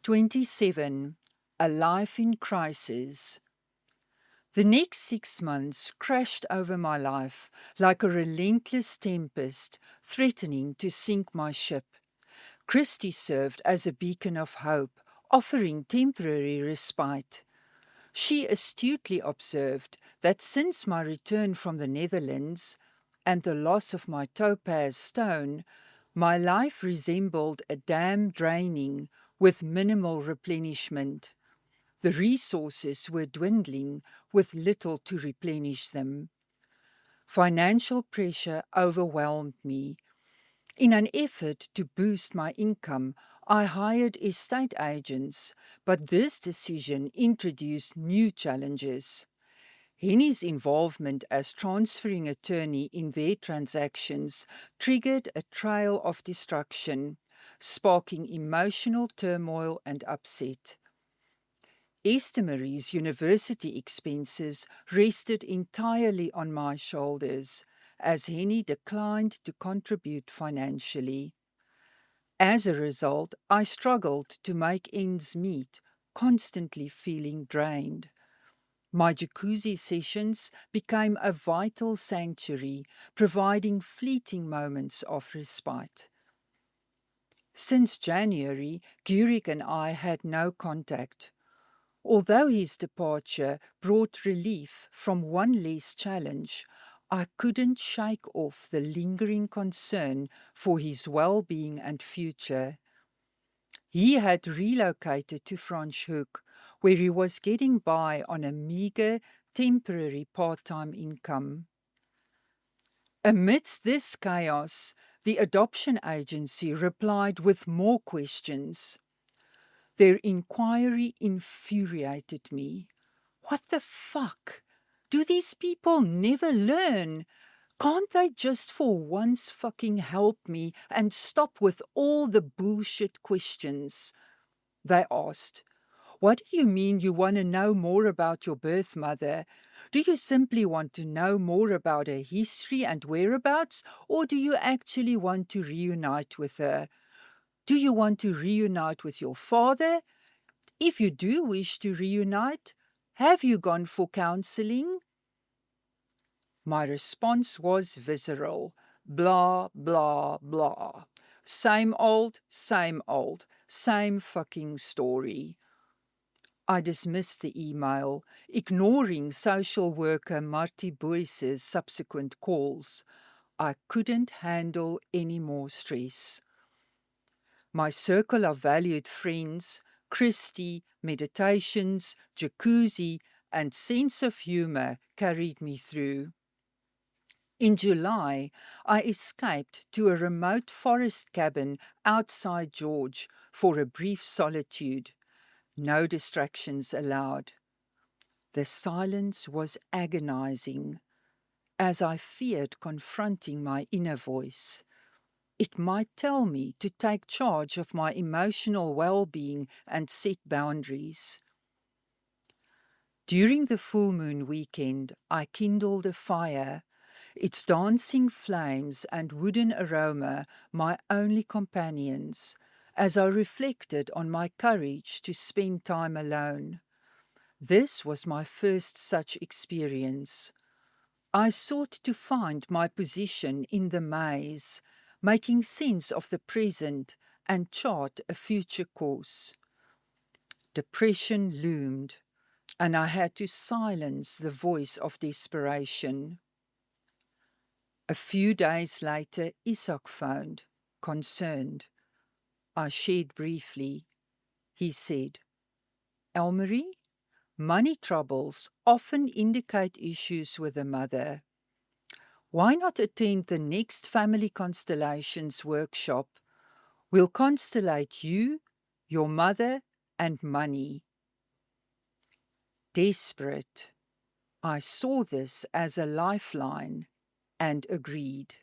27. A Life in Crisis. The next 6 months crashed over my life like a relentless tempest, threatening to sink my ship. Christy served as a beacon of hope, offering temporary respite. She astutely observed that since my return from the Netherlands and the loss of my topaz stone, my life resembled a dam draining with minimal replenishment. The resources were dwindling with little to replenish them. Financial pressure overwhelmed me. In an effort to boost my income, I hired estate agents, but this decision introduced new challenges. Henny's involvement as transferring attorney in their transactions triggered a trail of destruction, sparking emotional turmoil and upset. Esther Marie's university expenses rested entirely on my shoulders, as Henny declined to contribute financially. As a result, I struggled to make ends meet, constantly feeling drained. My jacuzzi sessions became a vital sanctuary, providing fleeting moments of respite. Since January, Gurik and I had no contact. Although his departure brought relief from one less challenge, I couldn't shake off the lingering concern for his well-being and future. He had relocated to Franschhoek, where he was getting by on a meager, temporary part-time income. Amidst this chaos, the adoption agency replied with more questions. Their inquiry infuriated me. What the fuck? Do these people never learn? Can't they just for once fucking help me and stop with all the bullshit questions? They asked. What do you mean you want to know more about your birth mother? Do you simply want to know more about her history and whereabouts, or do you actually want to reunite with her? Do you want to reunite with your father? If you do wish to reunite, have you gone for counseling? My response was visceral. Blah, blah, blah. Same old, same fucking story. I dismissed the email, ignoring social worker Martie Boyce's subsequent calls. I couldn't handle any more stress. My circle of valued friends, Christy, meditations, jacuzzi, and sense of humor carried me through. In July, I escaped to a remote forest cabin outside George for a brief solitude. No distractions allowed. The silence was agonizing, as I feared confronting my inner voice. It might tell me to take charge of my emotional well-being and set boundaries. During the full moon weekend, I kindled a fire, its dancing flames and wooden aroma my only companions, as I reflected on my courage to spend time alone. This was my first such experience. I sought to find my position in the maze, making sense of the present and chart a future course. Depression loomed, and I had to silence the voice of desperation. A few days later, Isak phoned, concerned. I shared briefly. He said, Elmarie, money troubles often indicate issues with the mother. Why not attend the next Family Constellations workshop? We'll constellate you, your mother, and money. Desperate, I saw this as a lifeline and agreed.